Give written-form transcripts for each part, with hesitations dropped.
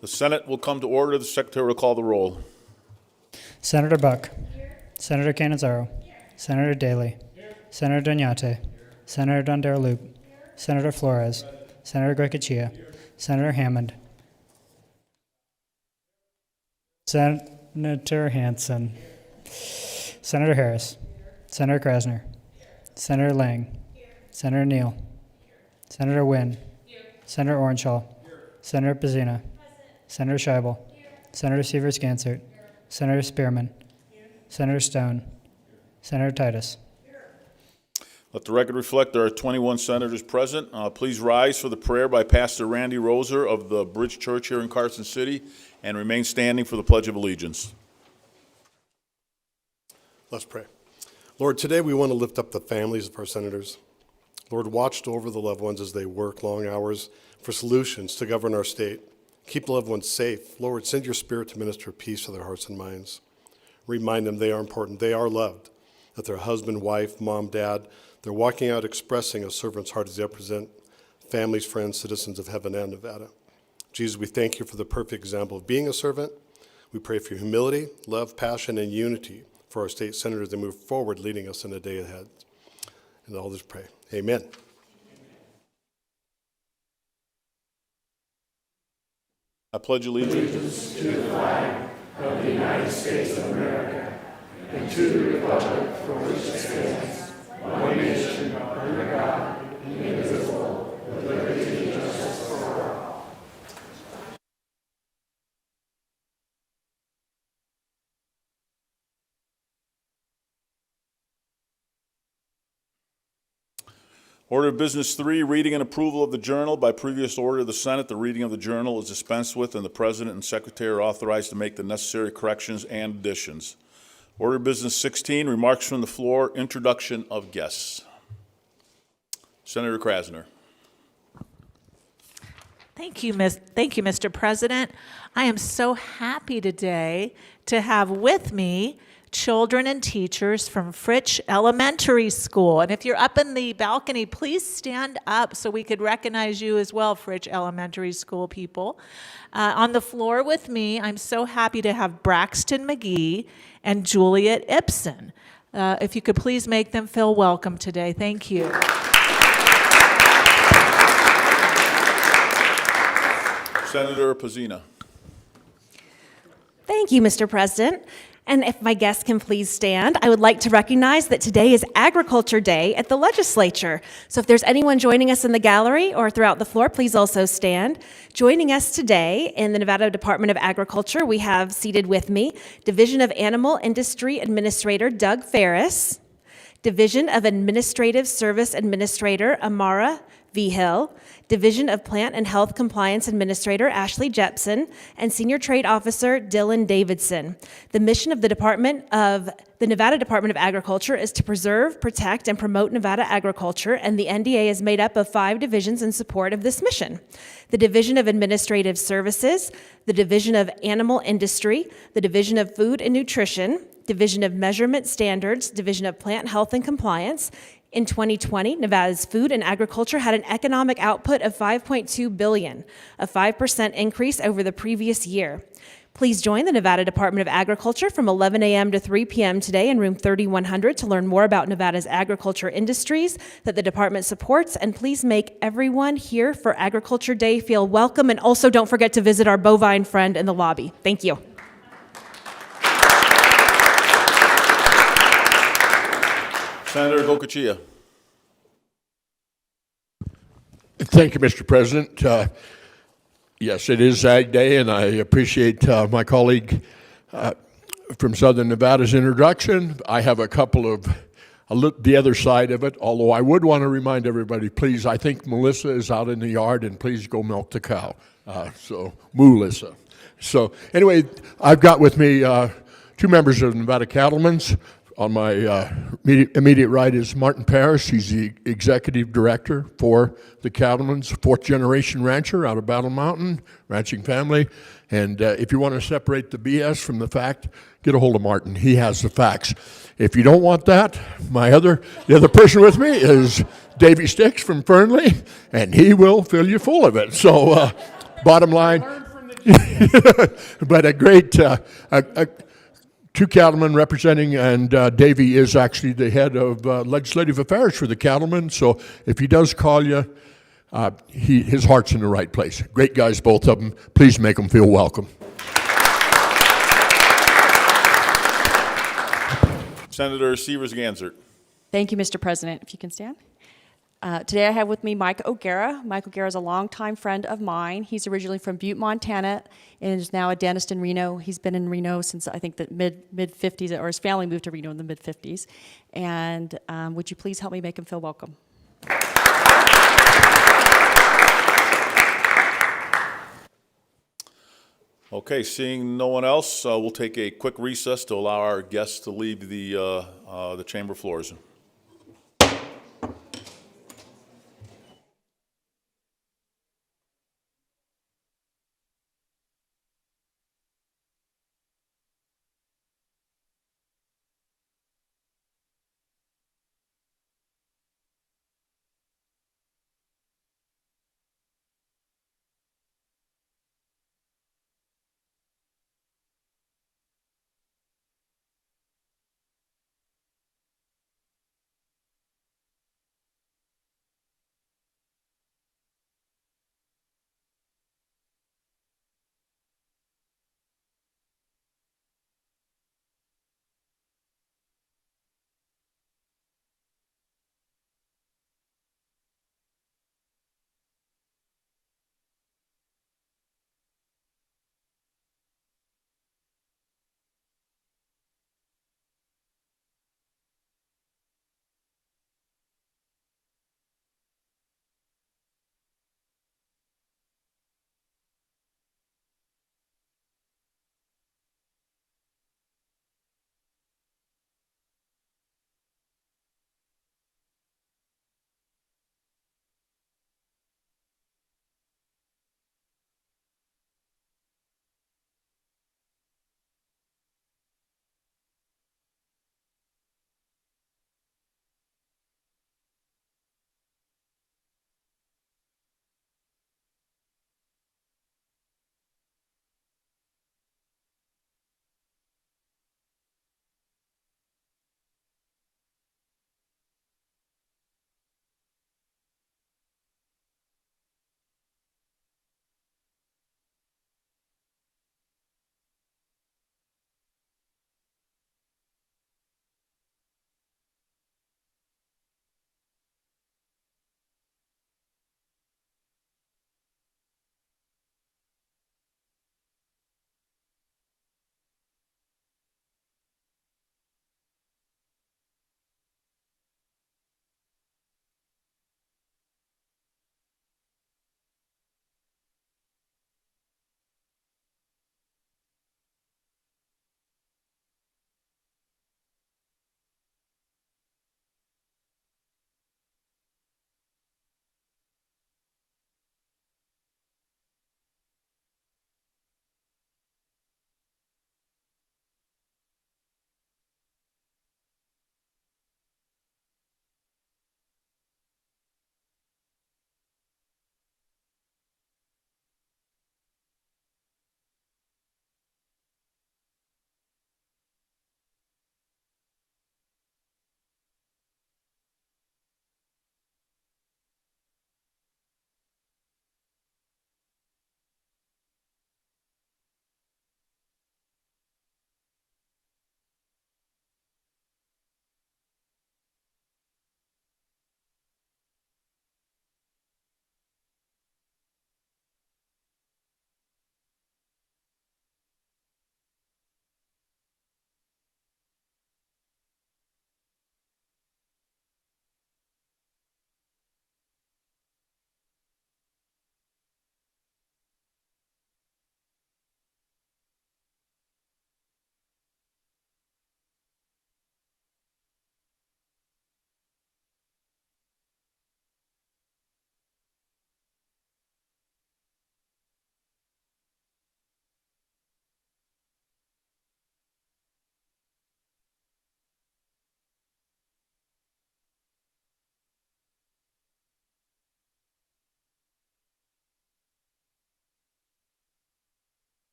The Senate will come to order. The Secretary will call the roll. Senator Buck. Senator Cannizzaro. Senator Daley. Senator Doñate. Senator Dondarloop. Senator Flores. Senator Goycochea. Senator Hammond. Senator Hansen. Senator Harris. Senator Krasner. Senator Lang. Senator Neal. Senator Wynn. Senator Orenshaw. Senator Pizzina. Senator Scheibel. Senator Sievers-Gansert. Senator Spearman. Senator Stone. Senator Titus. Let the record reflect there are 21 senators present. Please rise for the prayer by Pastor Randy Roser of the Bridge Church here in Carson City and remain standing for the Pledge of Allegiance. Let's pray. Lord, today we want to lift up the families of our senators. Lord, watch over the loved ones as they work long hours for solutions to govern our state. Keep the loved ones safe. Lord, send your spirit to minister peace to their hearts and minds. Remind them they are important, they are loved, that their husband, wife, mom, dad, they're walking out expressing a servant's heart as they represent families, friends, citizens of heaven and Nevada. Jesus, we thank you for the perfect example of being a servant. We pray for humility, love, passion, and unity for our state senators to move forward, leading us in the day ahead. And all this pray. Amen. I pledge allegiance to the flag of the United States of America and to the republic for which it stands, one nation, under God, indivisible, with liberty and justice for all. Order of Business 3, reading and approval of the journal. By previous order of the Senate, the reading of the journal is dispensed with, and the President and Secretary are authorized to make the necessary corrections and additions. Order of Business 16, remarks from the floor, introduction of guests. Senator Krasner. Thank you, Mr. President. I am so happy today to have with me children and teachers from Fritch Elementary School. And if you're up in the balcony, please stand up so we could recognize you as well, Fritch Elementary School people. On the floor with me, I'm so happy to have Braxton McGee and Juliet Ibsen. If you could please make them feel welcome today. Thank you. Senator Pizzina. Thank you, Mr. President. And if my guests can please stand, I would like to recognize that today is Agriculture Day at the Legislature. So if there's anyone joining us in the gallery or throughout the floor, please also stand. Joining us today in the Nevada Department of Agriculture, we have seated with me Division of Animal Industry Administrator Doug Ferris, Division of Administrative Service Administrator Amara Vigil, Division of Plant and Health Compliance Administrator Ashley Jepson, and Senior Trade Officer Dylan Davidson. The mission of the Nevada Department of Agriculture is to preserve, protect, and promote Nevada agriculture, and the NDA is made up of 5 divisions in support of this mission. The Division of Administrative Services, the Division of Animal Industry, the Division of Food and Nutrition, Division of Measurement Standards, Division of Plant Health and Compliance. In 2020, Nevada's food and agriculture had an economic output of $5.2 billion, a 5% increase over the previous year. Please join the Nevada Department of Agriculture from 11 a.m. to 3 p.m. today in room 3100 to learn more about Nevada's agriculture industries that the department supports, and please make everyone here for Agriculture Day feel welcome, and also don't forget to visit our bovine friend in the lobby. Thank you. Senator Goycochea. Thank you, Mr. President. Yes, it is Ag Day, and I appreciate my colleague from Southern Nevada's introduction. I have a couple of the other side of it, although I would want to remind everybody, please, I think Melissa is out in the yard, and please go milk the cow. So, Melissa. So, anyway, I've got with me 2 members of Nevada Cattlemen's. On my immediate right is Martin Parrish. He's the executive director for the Cattlemen's, 4th-generation rancher out of Battle Mountain, ranching family. And if you want to separate the BS from the fact, get a hold of Martin. He has the facts. If you don't want that, the other person with me is Davey Sticks from Fernley, and he will fill you full of it. So, bottom line. Learn from the But a great, two cattlemen representing, and Davey is actually the head of legislative affairs for the cattlemen. So if he does call you, his heart's in the right place. Great guys, both of them. Please make them feel welcome. Senator Severs-Gansert. Thank you, Mr. President. If you can stand. Today I have with me Mike O'Gara. Mike O'Gara is a longtime friend of mine. He's originally from Butte, Montana, and is now a dentist in Reno. He's been in Reno since I think the mid-50s, or his family moved to Reno in the mid-50s. And would you please help me make him feel welcome? Okay, seeing no one else, we'll take a quick recess to allow our guests to leave the chamber floors.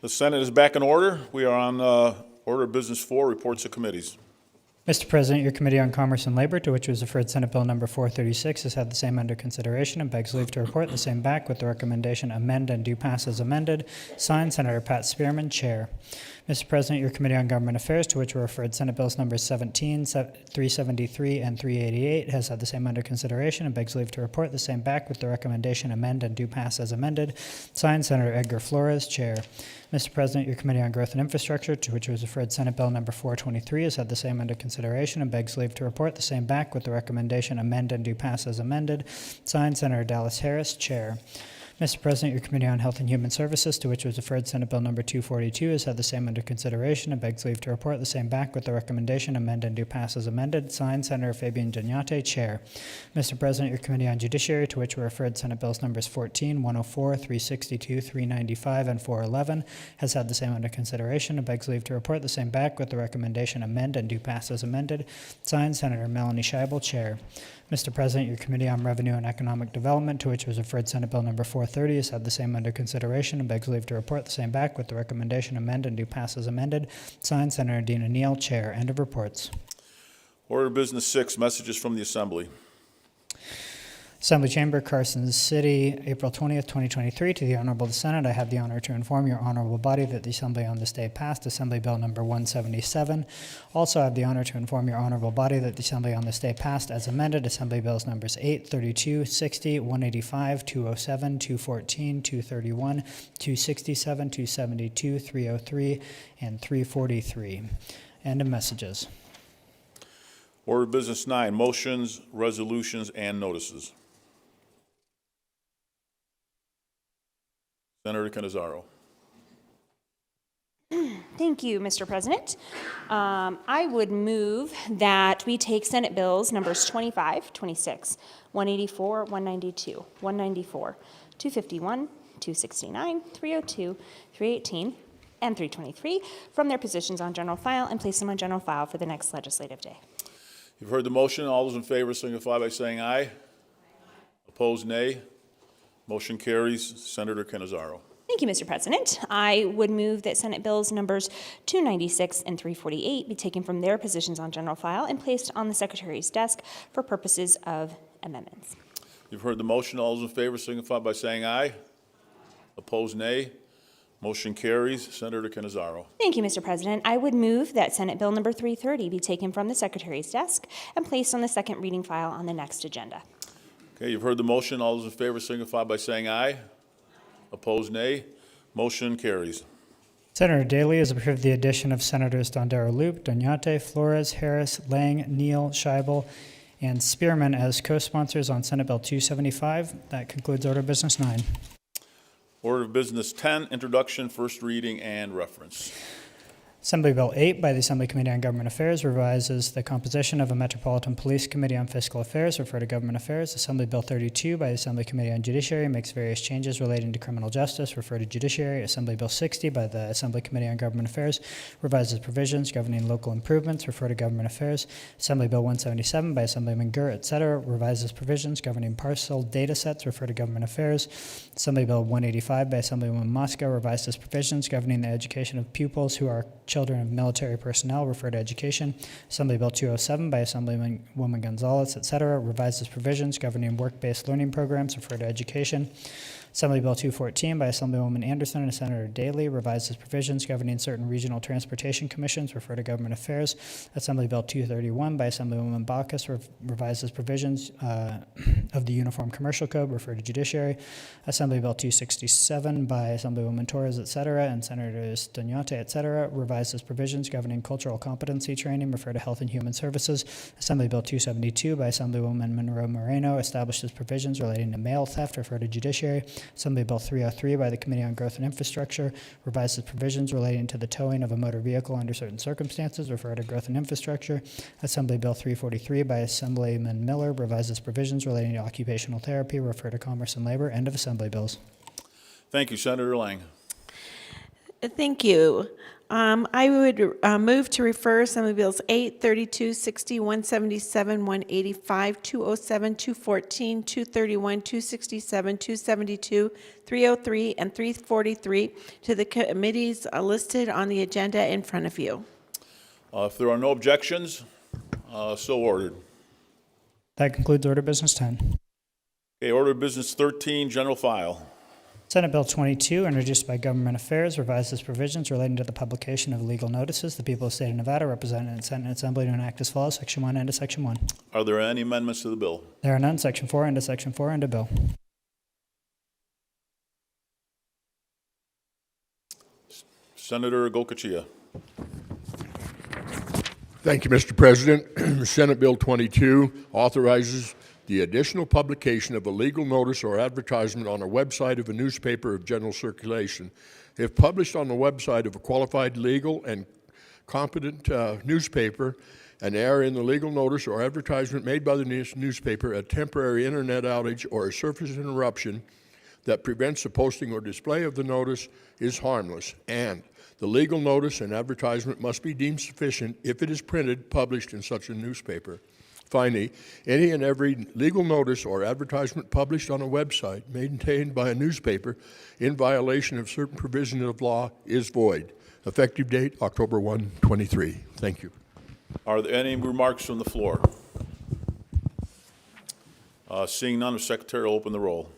The Senate is back in order. We are on order of business 4, reports of committees. Mr. President, your Committee on Commerce and Labor, to which was referred Senate Bill Number 436, has had the same under consideration and begs leave to report the same back with the recommendation amend and do pass as amended. Signed, Senator Pat Spearman, Chair. Mr. President, your Committee on Government Affairs, to which were referred Senate Bills Numbers 17, 373, and 388, has had the same under consideration and begs leave to report the same back with the recommendation amend and do pass as amended. Signed, Senator Edgar Flores, Chair. Mr. President, your Committee on Growth and Infrastructure, to which was referred Senate Bill Number 423, has had the same under consideration and begs leave to report the same back with the recommendation amend and do pass as amended. Signed, Senator Dallas Harris, Chair. Mr. President, your Committee on Health and Human Services, to which was referred Senate Bill Number 242, has had the same under consideration and begs leave to report the same back with the recommendation amend and do pass as amended. Signed, Senator Fabian Dignate, Chair. Mr. President, your Committee on Judiciary, to which were referred Senate Bills Numbers 14, 104, 362, 395, and 411, has had the same under consideration and begs leave to report the same back with the recommendation amend and do pass as amended. Signed, Senator Melanie Scheibel, Chair. Mr. President, your Committee on Revenue and Economic Development, to which was referred Senate Bill Number 430, has had the same under consideration and begs leave to report the same back with the recommendation amend and do pass as amended. Signed, Senator Dina Neal, Chair. End of reports. Order of business 6, messages from the Assembly. Assembly Chamber, Carson City, April 20th, 2023. To the Honorable Senate, I have the honor to inform your honorable body that the Assembly on this day passed Assembly Bill Number 177. Also, I have the honor to inform your honorable body that the Assembly on this day passed, as amended, Assembly Bills Numbers 8, 32, 60, 185, 207, 214, 231, 267, 272, 303, and 343. End of messages. Order of business 9, motions, resolutions, and notices. Senator Canizaro. Thank you, Mr. President. I would move that we take Senate bills numbers 25, 26, 184, 192, 194, 251, 269, 302, 318, and 323 from their positions on general file and place them on general file for the next legislative day. You've heard the motion. All those in favor signify by saying aye. Opposed, nay. Motion carries. Senator Canizaro. Thank you, Mr. President. I would move that Senate bills numbers 296 and 348 be taken from their positions on general file and placed on the Secretary's desk for purposes of amendments. You've heard the motion. All those in favor signify by saying aye. Opposed, nay. Motion carries. Senator Canizaro. Thank you, Mr. President. I would move that Senate Bill number 330 be taken from the Secretary's desk and placed on the second reading file on the next agenda. Okay, you've heard the motion. All those in favor signify by saying aye. Opposed, nay. Motion carries. Senator Daley has approved the addition of Senators Dondero Loop, Doñate, Flores, Harris, Lang, Neal, Scheibel, and Spearman as co-sponsors on Senate Bill 275. That concludes Order of Business 9. Order of business 10, introduction, first reading, and reference. Assembly Bill 8 by the Assembly Committee on Government Affairs revises the composition of a Metropolitan Police Committee on Fiscal Affairs, refer to Government Affairs. Assembly Bill 32 by the Assembly Committee on Judiciary makes various changes relating to criminal justice, refer to Judiciary. Assembly Bill 60 by the Assembly Committee on Government Affairs revises provisions governing local improvements, refer to Government Affairs. Assembly Bill 177 by Assemblyman Gurr, etc., revises provisions governing parcel data sets, refer to Government Affairs. Assembly Bill 185 by Assemblywoman Moscow revises provisions governing the education of pupils who are children of military personnel, refer to Education. Assembly Bill 207 by Assemblywoman Gonzalez, etc., revises provisions governing work-based learning programs, refer to Education. Assembly Bill 214 by Assemblywoman Anderson and Senator Daley revises provisions governing certain regional transportation commissions, refer to Government Affairs. Assembly Bill 231 by Assemblywoman Baucus revises provisions of the Uniform Commercial Code, refer to Judiciary. Assembly Bill 267 by Assemblywoman Torres, etc., and Senators Doñate, etc., revises provisions governing cultural competency training, refer to Health and Human Services. Assembly Bill 272 by Assemblywoman Monroe Moreno establishes provisions relating to mail theft, refer to Judiciary. Assembly Bill 303 by the Committee on Growth and Infrastructure revises provisions relating to the towing of a motor vehicle under certain circumstances, refer to Growth and Infrastructure. Assembly Bill 343 by Assemblyman Miller revises provisions relating to occupational therapy, refer to Commerce and Labor. End of Assembly Bills. Thank you, Senator Lang. Thank you. I would move to refer Assembly Bills 8, 32, 60, 177, 185, 207, 214, 231, 267, 272, 303, and 343 to the committees listed on the agenda in front of you. If there are no objections, so ordered. That concludes Order Business 10. Okay, order of business 13, general file. Senate Bill 22, introduced by Government Affairs, revises provisions relating to the publication of legal notices. The people of the state of Nevada, represented in the Senate and Assembly, to enact as follows: Section 1, end of Section 1. Are there any amendments to the bill? There are none. Section 4, end of Section 4, end of bill. Senator Gokachia. Thank you, Mr. President. Senate Bill 22 authorizes the additional publication of a legal notice or advertisement on a website of a newspaper of general circulation. If published on the website of a qualified legal and competent newspaper, an error in the legal notice or advertisement made by the newspaper, a temporary internet outage, or a service interruption that prevents the posting or display of the notice is harmless, and the legal notice and advertisement must be deemed sufficient if it is printed, published in such a newspaper. Finally, any and every legal notice or advertisement published on a website maintained by a newspaper in violation of certain provisions of law is void. Effective date, October 1, 23. Thank you. Are there any remarks from the floor? Seeing none, the Secretary will open the roll.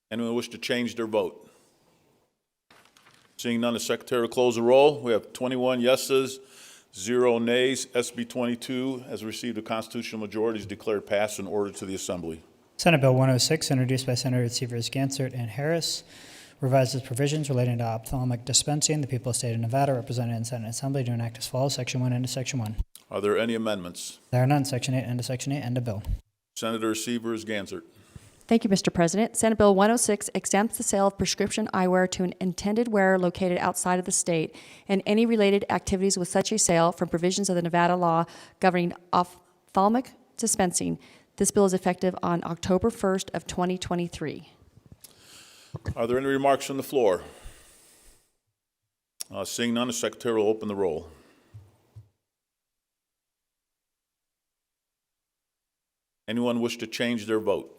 Anyone wish to change their vote? Seeing none, the Secretary will close the roll. We have 21 yeses, 0 nays. SB 22 has received a constitutional majority, is declared passed and ordered to the Assembly. Senate Bill 106, introduced by Senators Severs, Gansert, and Harris, revises provisions relating to ophthalmic dispensing. The people of the state of Nevada, represented in Senate and Assembly, to enact as follows: Section 1, end of Section 1. Are there any amendments? There are none. Section 8, end of Section 8, end of bill. Senator Severs, Gansert. Thank you, Mr. President. Senate Bill 106 exempts the sale of prescription eyewear to an intended wearer located outside of the state and any related activities with such a sale from provisions of the Nevada law governing ophthalmic dispensing. This bill is effective on October 1st of 2023. Are there any remarks from the floor? Seeing none, the Secretary will open the roll. Anyone wish to change their vote?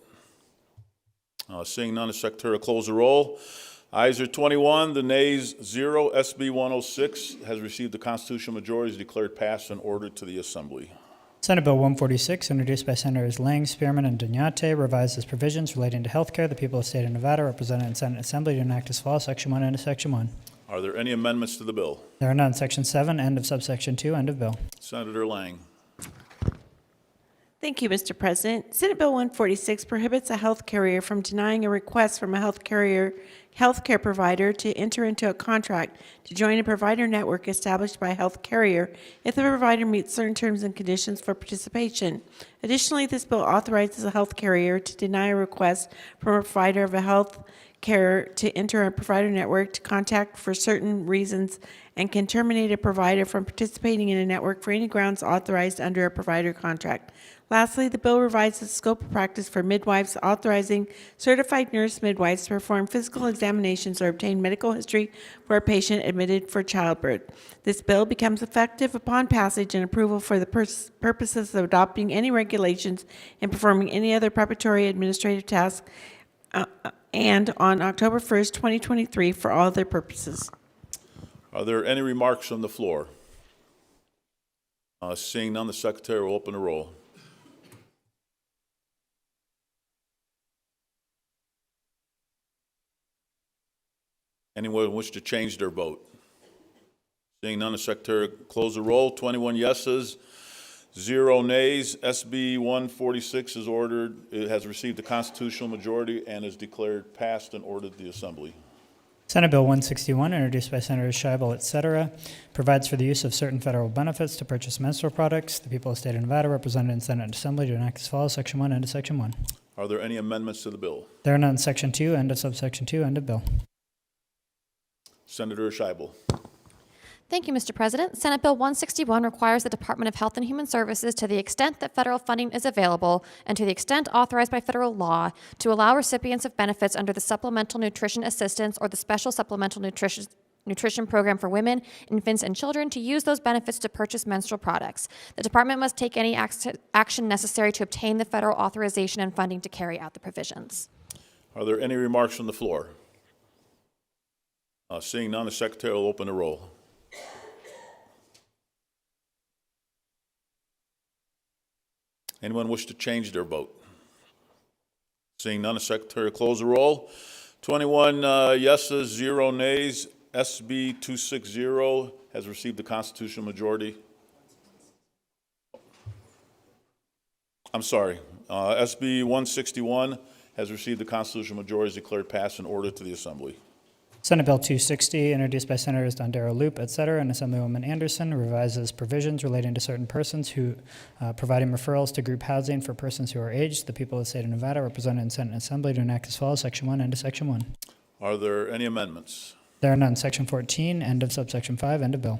Seeing none, the Secretary will close the roll. Ayes are 21, the nays 0. SB 106 has received the constitutional majority, is declared passed and ordered to the Assembly. Senate Bill 146, introduced by Senators Lang, Spearman, and Dunyate, revises provisions relating to health care. The people of the state of Nevada, represented in Senate and Assembly, to enact as follows: Section 1, end of Section 1. Are there any amendments to the bill? There are none. Section 7, end of subsection 2, end of bill. Senator Lang. Thank you, Mr. President. Senate Bill 146 prohibits a health carrier from denying a request from a healthcare provider to enter into a contract to join a provider network established by a health carrier if the provider meets certain terms and conditions for participation. Additionally, this bill authorizes a health carrier to deny a request from a provider of a health care to enter a provider network to contact for certain reasons and can terminate a provider from participating in a network for any grounds authorized under a provider contract. Lastly, the bill revises the scope of practice for midwives, authorizing certified nurse midwives to perform physical examinations or obtain medical history for a patient admitted for childbirth. This bill becomes effective upon passage and approval for the purposes of adopting any regulations and performing any other preparatory administrative task, and on October 1st, 2023, for all other purposes. Are there any remarks from the floor? Seeing none, the Secretary will open the roll. Anyone wish to change their vote? Seeing none, the Secretary will close the roll. 21 yeses, 0 nays. SB 146 is ordered. It has received the constitutional majority and is declared passed and ordered the Assembly. Senate Bill 161, introduced by Senators Scheibel, etc., provides for the use of certain federal benefits to purchase menstrual products. The people of the state of Nevada, represented in Senate and Assembly, to enact as follows: Section 1, end of Section 1. Are there any amendments to the bill? There are none. Section 2, end of subsection 2, end of bill. Senator Scheibel. Thank you, Mr. President. Senate Bill 161 requires the Department of Health and Human Services, to the extent that federal funding is available and to the extent authorized by federal law, to allow recipients of benefits under the Supplemental Nutrition Assistance or the Special Supplemental Nutrition Program for women, infants, and children to use those benefits to purchase menstrual products. The department must take any action necessary to obtain the federal authorization and funding to carry out the provisions. Are there any remarks from the floor? Seeing none, the secretary will open the roll. Anyone wish to change their vote? Seeing none, the secretary will close the roll. 21 yeses, 0 nays. SB 260 has received the constitutional majority. I'm sorry. SB 161 has received the constitutional majority, is declared passed and ordered to the Assembly. Senate Bill 260, introduced by Senators Dondero, Loop, etc., and Assemblywoman Anderson, revises provisions relating to certain persons who providing referrals to group housing for persons who are aged. The people of the state of Nevada, represented in Senate and Assembly, to enact as follows. Section 1, end of Section 1. Are there any amendments? There are none. Section 14, end of subsection 5, end of bill.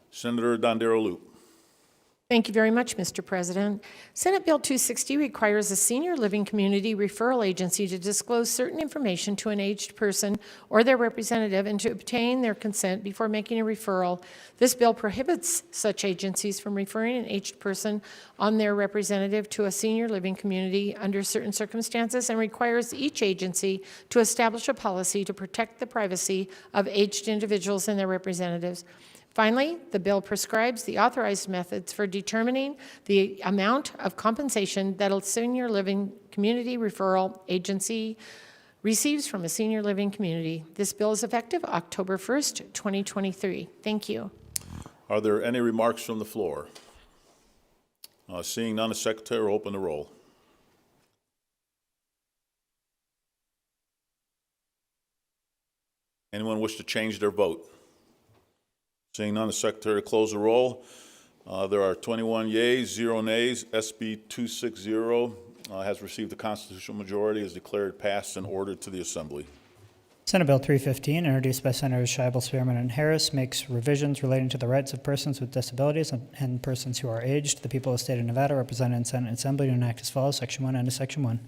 Senator Dondero, Loop. Thank you very much, Mr. President. Senate Bill 260 requires a senior living community referral agency to disclose certain information to an aged person or their representative and to obtain their consent before making a referral. This bill prohibits such agencies from referring an aged person on their representative to a senior living community under certain circumstances and requires each agency to establish a policy to protect the privacy of aged individuals and their representatives. Finally, the bill prescribes the authorized methods for determining the amount of compensation that a senior living community referral agency receives from a senior living community. This bill is effective October 1st, 2023. Thank you. Are there any remarks from the floor? Seeing none, the secretary will open the roll. Anyone wish to change their vote? Seeing none, the secretary will close the roll. There are 21 yeas, 0 nays. SB 260 has received the constitutional majority, is declared passed and ordered to the Assembly. Senate Bill 315, introduced by Senators Scheibel, Spearman, and Harris, makes revisions relating to the rights of persons with disabilities and persons who are aged. The people of the state of Nevada, represented in Senate and Assembly, to enact as follows. Section 1, end of Section 1.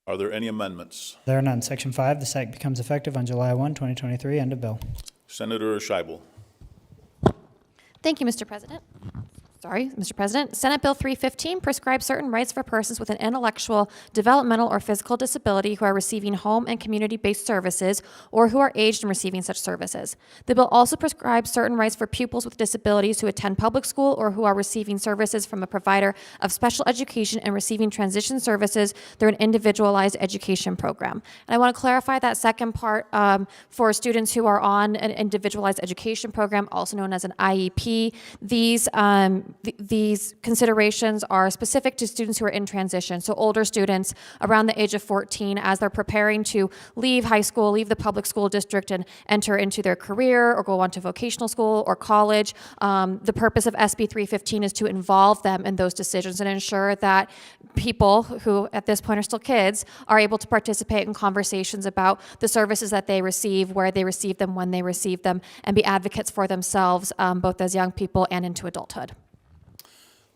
Are there any amendments? There are none. Section 5, this act becomes effective on July 1, 2023, end of bill. Senator Scheibel. Thank you, Mr. President. Mr. President. Senate Bill 315 prescribes certain rights for persons with an intellectual, developmental, or physical disability who are receiving home and community-based services or who are aged and receiving such services. The bill also prescribes certain rights for pupils with disabilities who attend public school or who are receiving services from a provider of special education and receiving transition services through an individualized education program. And I want to clarify that second part for students who are on an individualized education program, also known as an IEP. These considerations are specific to students who are in transition, so older students around the age of 14 as they're preparing to leave high school, leave the public school district and enter into their career or go on to vocational school or college. The purpose of SB 315 is to involve them in those decisions and ensure that people who at this point are still kids are able to participate in conversations about the services that they receive, where they receive them, when they receive them, and be advocates for themselves, both as young people and into adulthood.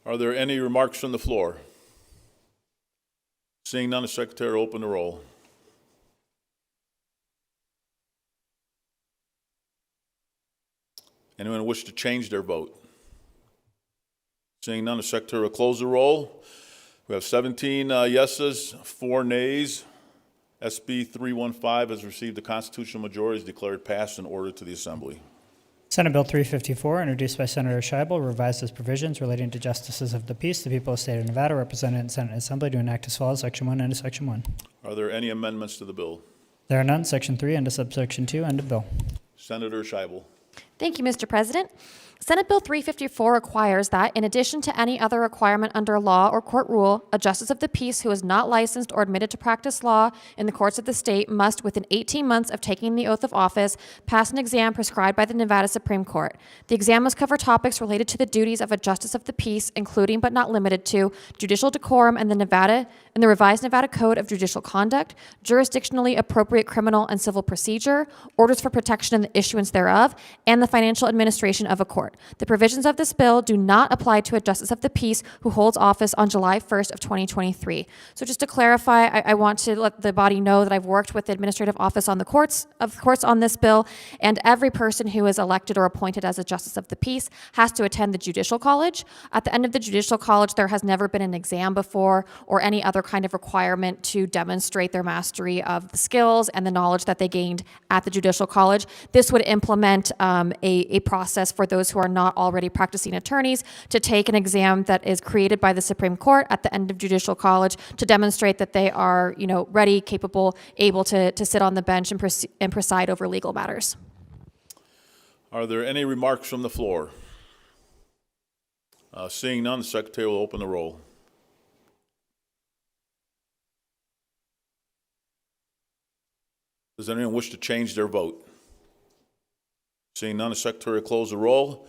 Are there any remarks from the floor? Seeing none, the secretary will open the roll. Anyone wish to change their vote? Seeing none, the secretary will close the roll. We have 17 yeses, 4 nays. SB 315 has received the constitutional majority, is declared passed and ordered to the Assembly. Senate Bill 354, introduced by Senator Scheibel, revises provisions relating to justices of the peace. The people of the state of Nevada, represented in Senate and Assembly, to enact as follows. Section 1, end of Section 1. Are there any amendments to the bill? There are none. Section 3, end of subsection 2, end of bill. Senator Scheibel. Thank you, Mr. President. Senate Bill 354 requires that, in addition to any other requirement under law or court rule, a justice of the peace who is not licensed or admitted to practice law in the courts of the state must, within 18 months of taking the oath of office, pass an exam prescribed by the Nevada Supreme Court. The exam must cover topics related to the duties of a justice of the peace, including but not limited to judicial decorum and the revised Nevada Code of Judicial Conduct, jurisdictionally appropriate criminal and civil procedure, orders for protection and the issuance thereof, and the financial administration of a court. The provisions of this bill do not apply to a justice of the peace who holds office on July 1st of 2023. So just to clarify, I want to let the body know that I've worked with the administrative office on the courts on this bill, and every person who is elected or appointed as a justice of the peace has to attend the Judicial College. At the end of the Judicial College, there has never been an exam before or any other kind of requirement to demonstrate their mastery of the skills and the knowledge that they gained at the Judicial College. This would implement a process for those who are not already practicing attorneys to take an exam that is created by the Supreme Court at the end of Judicial College to demonstrate that they are, ready, capable, able to sit on the bench and preside over legal matters. Are there any remarks from the floor? Seeing none, the Secretary will open the roll. Does anyone wish to change their vote? Seeing none, the Secretary will close the roll.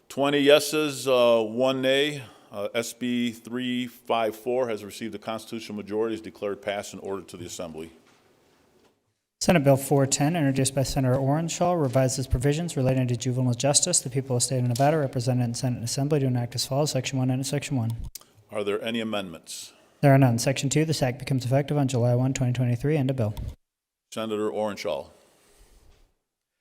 20 yeses, 1 nay. SB 354 has received a constitutional majority, is declared passed and ordered to the Assembly. Senate Bill 410, introduced by Senator Orenshaw, revises provisions relating to juvenile justice. The people of the state of Nevada, represented in Senate and Assembly, do enact as follows. Section 1 and Section 1. Are there any amendments? There are none. Section 2, this act becomes effective on July 1, 2023. End of bill. Senator Orenshaw.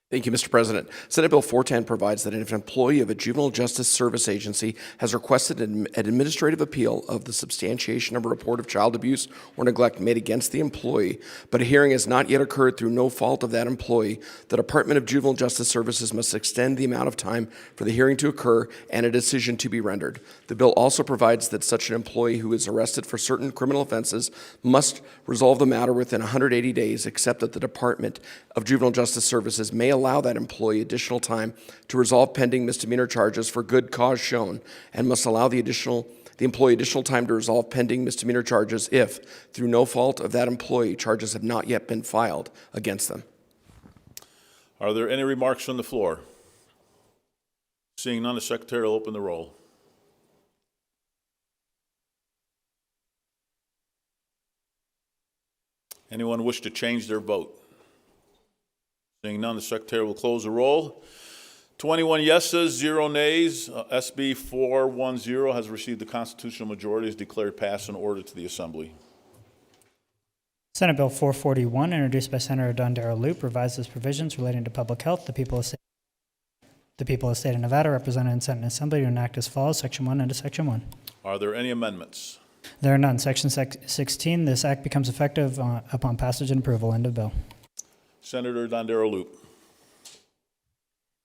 Thank you, Mr. President. Senate Bill 410 provides that if an employee of a juvenile justice service agency has requested an administrative appeal of the substantiation of a report of child abuse or neglect made against the employee, but a hearing has not yet occurred through no fault of that employee, the Department of Juvenile Justice Services must extend the amount of time for the hearing to occur and a decision to be rendered. The bill also provides that such an employee who is arrested for certain criminal offenses must resolve the matter within 180 days, except that the Department of Juvenile Justice Services may allow that employee additional time to resolve pending misdemeanor charges for good cause shown, and must allow the employee additional time to resolve pending misdemeanor charges if, through no fault of that employee, charges have not yet been filed against them. Are there any remarks from the floor? Seeing none, the Secretary will open the roll. Anyone wish to change their vote? Seeing none, the Secretary will close the roll. 21 yeses, 0 nays. SB 410 has received the constitutional majority, is declared passed and ordered to the Assembly. Senate Bill 441, introduced by Senator Dondero Loop, revises provisions relating to public health. The people of the state of Nevada, represented in Senate and Assembly, do enact as follows. Section 1 and Section 1. Are there any amendments? There are none. Section 16, this act becomes effective upon passage and approval. End of bill. Senator Dondero Loop.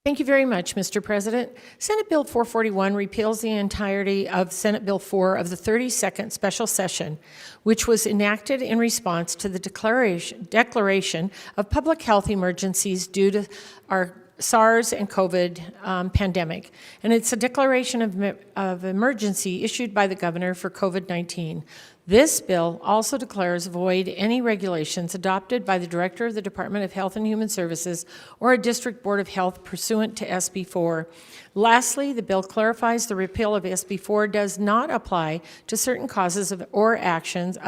Thank you very much, Mr. President. Senate Bill 441 repeals the entirety of Senate Bill 4 of the 32nd special session, which was enacted in response to the declaration of public health emergencies due to our SARS and COVID pandemic. And it's a declaration of emergency issued by the governor for COVID-19. This bill also declares void any regulations adopted by the Director of the Department of Health and Human Services or a District Board of Health pursuant to SB 4. Lastly, the bill clarifies the repeal of SB 4 does not apply to certain causes of actions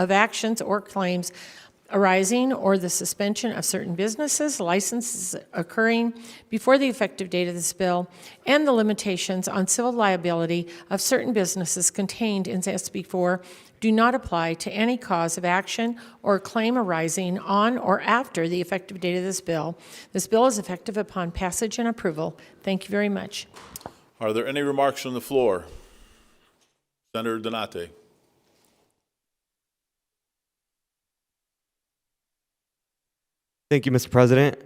or claims arising or the suspension of certain businesses, licenses occurring before the effective date of this bill, and the limitations on civil liability of certain businesses contained in SB 4 do not apply to any cause of action or claim arising on or after the effective date of this bill. This bill is effective upon passage and approval. Thank you very much. Are there any remarks from the floor? Senator Donate. Thank you, Mr. President.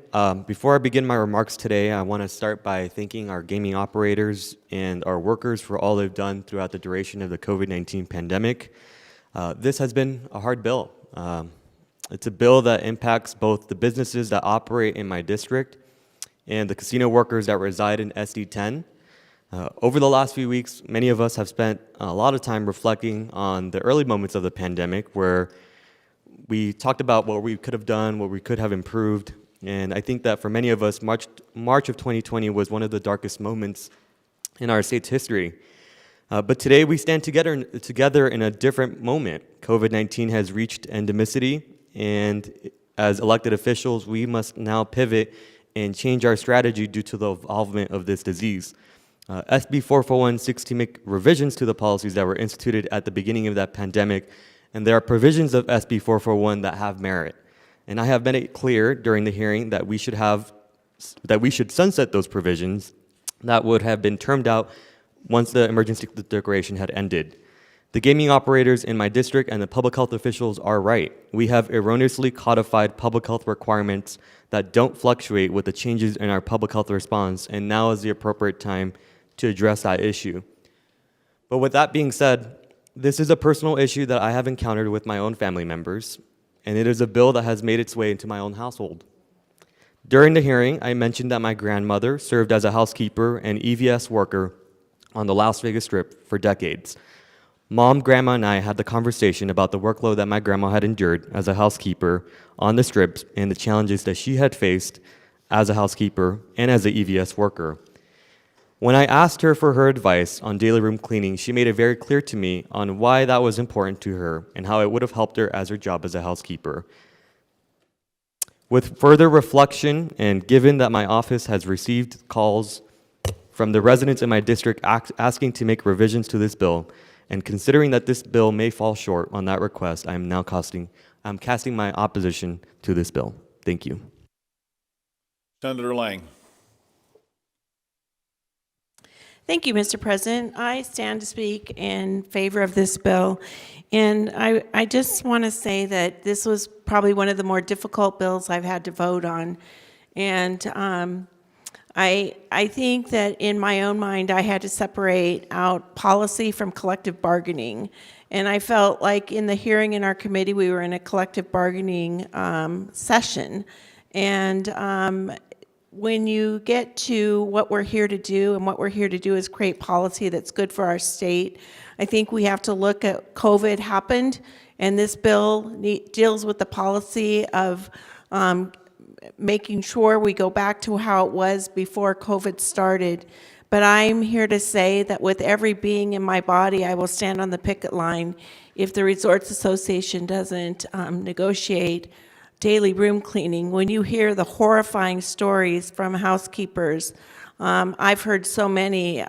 Before I begin my remarks today, I want to start by thanking our gaming operators and our workers for all they've done throughout the duration of the COVID-19 pandemic. This has been a hard bill. It's a bill that impacts both the businesses that operate in my district and the casino workers that reside in SD10. Over the last few weeks, many of us have spent a lot of time reflecting on the early moments of the pandemic where we talked about what we could have done, what we could have improved. And I think that for many of us, March of 2020 was one of the darkest moments in our state's history. But today we stand together in a different moment. COVID-19 has reached endemicity, and as elected officials, we must now pivot and change our strategy due to the evolvement of this disease. SB 441 seeks to make revisions to the policies that were instituted at the beginning of that pandemic, and there are provisions of SB 441 that have merit. And I have made it clear during the hearing that we should sunset those provisions that would have been termed out once the emergency declaration had ended. The gaming operators in my district and the public health officials are right. We have erroneously codified public health requirements that don't fluctuate with the changes in our public health response, and now is the appropriate time to address that issue. But with that being said, this is a personal issue that I have encountered with my own family members, and it is a bill that has made its way into my own household. During the hearing, I mentioned that my grandmother served as a housekeeper and EVS worker on the Las Vegas Strip for decades. Mom, Grandma, and I had the conversation about the workload that my grandma had endured as a housekeeper on the strips and the challenges that she had faced as a housekeeper and as an EVS worker. When I asked her for her advice on daily room cleaning, she made it very clear to me on why that was important to her and how it would have helped her as her job as a housekeeper. With further reflection, and given that my office has received calls from the residents in my district asking to make revisions to this bill, and considering that this bill may fall short on that request, I'm casting my opposition to this bill. Thank you. Senator Lang. Thank you, Mr. President. I stand to speak in favor of this bill. And I just want to say that this was probably one of the more difficult bills I've had to vote on. And I think that in my own mind, I had to separate out policy from collective bargaining. And I felt like in the hearing in our committee, we were in a collective bargaining session. And when you get to what we're here to do, and what we're here to do is create policy that's good for our state, I think we have to look at COVID happened, and this bill deals with the policy of making sure we go back to how it was before COVID started. But I'm here to say that with every being in my body, I will stand on the picket line if the Resorts Association doesn't negotiate daily room cleaning. When you hear the horrifying stories from housekeepers, I've heard so many.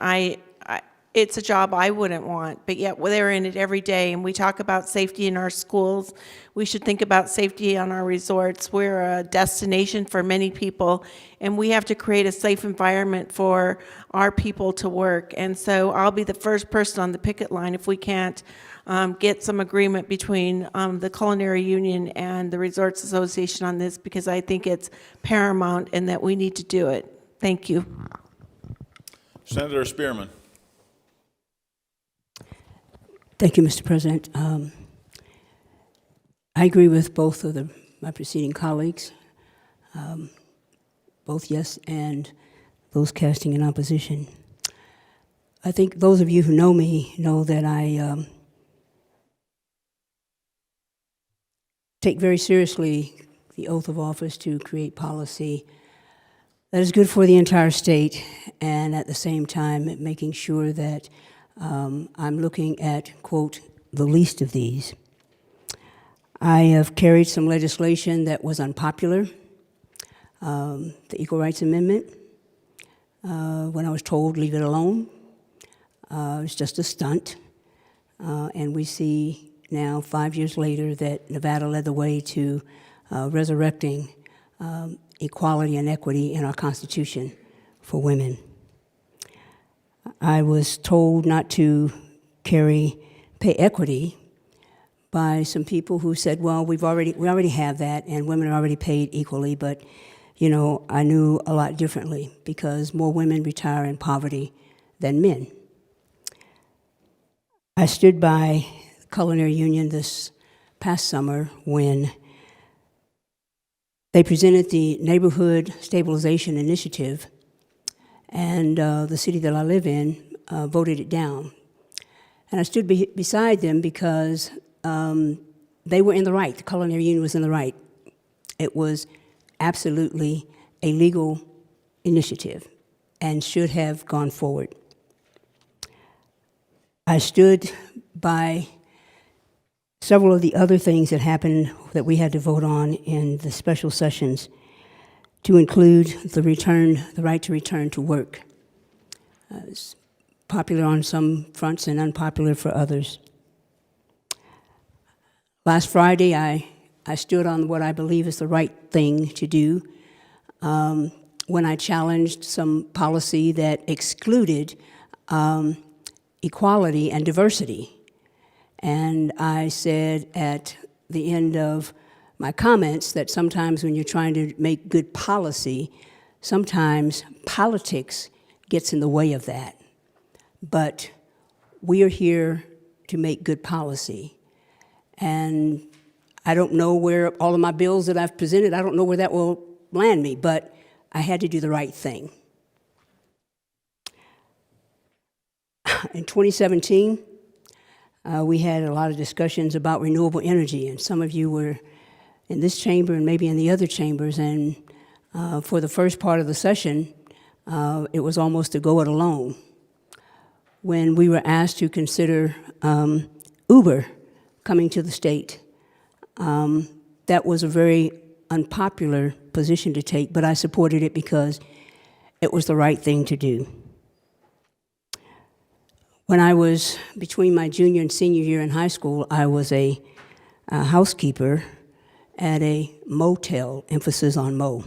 It's a job I wouldn't want, but yet they're in it every day. And we talk about safety in our schools. We should think about safety on our resorts. We're a destination for many people, and we have to create a safe environment for our people to work. And so I'll be the first person on the picket line if we can't get some agreement between the Culinary Union and the Resorts Association on this, because I think it's paramount and that we need to do it. Thank you. Senator Spearman. Thank you, Mr. President. I agree with both of my preceding colleagues, both yes and those casting in opposition. I think those of you who know me know that I take very seriously the oath of office to create policy that is good for the entire state, and at the same time making sure that I'm looking at, quote, the least of these. I have carried some legislation that was unpopular, the Equal Rights Amendment. When I was told, leave it alone, it was just a stunt. And we see now, 5 years later, that Nevada led the way to resurrecting equality and equity in our Constitution for women. I was told not to carry pay equity by some people who said, well, we already have that, and women are already paid equally, but you know, I knew a lot differently, because more women retire in poverty than men. I stood by the Culinary Union this past summer when they presented the Neighborhood Stabilization Initiative, and the city that I live in voted it down. And I stood beside them because they were in the right. The culinary union was in the right. It was absolutely a legal initiative and should have gone forward. I stood by several of the other things that happened that we had to vote on in the special sessions, to include the right to return to work. It's popular on some fronts and unpopular for others. Last Friday, I stood on what I believe is the right thing to do when I challenged some policy that excluded equality and diversity. And I said at the end of my comments that sometimes when you're trying to make good policy, sometimes politics gets in the way of that. But we are here to make good policy. And I don't know where all of my bills that I've presented, I don't know where that will land me, but I had to do the right thing. In 2017, we had a lot of discussions about renewable energy, and some of you were in this chamber and maybe in the other chambers, and for the first part of the session, it was almost a go it alone. When we were asked to consider Uber coming to the state, that was a very unpopular position to take, but I supported it because it was the right thing to do. When I was between my junior and senior year in high school, I was a housekeeper at a motel, emphasis on mo.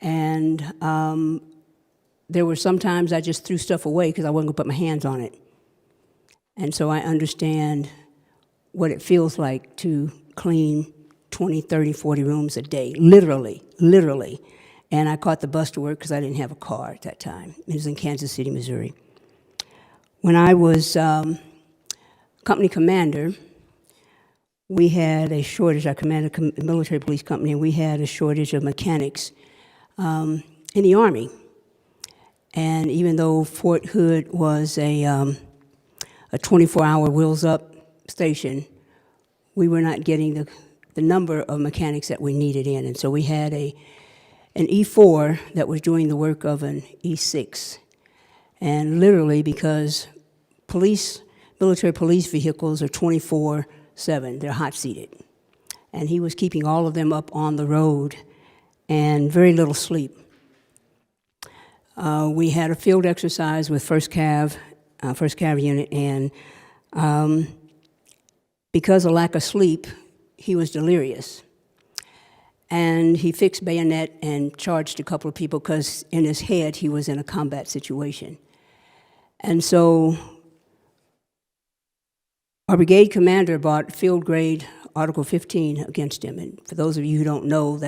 And there were sometimes I just threw stuff away because I wasn't going to put my hands on it. And so I understand what it feels like to clean 20, 30, 40 rooms a day, literally. And I caught the bus to work because I didn't have a car at that time. It was in Kansas City, Missouri. When I was company commander, we had a shortage. I commanded a military police company, and we had a shortage of mechanics in the Army. And even though Fort Hood was a 24-hour wheels-up station, we were not getting the number of mechanics that we needed in. And so we had an E4 that was doing the work of an E6. And literally, because military police vehicles are 24/7, they're hot-seated. And he was keeping all of them up on the road and very little sleep. We had a field exercise with 1st Cav unit, and because of lack of sleep, he was delirious. And he fixed bayonet and charged a couple of people because in his head he was in a combat situation. And so our brigade commander brought field grade Article 15 against him. And for those of you who don't know,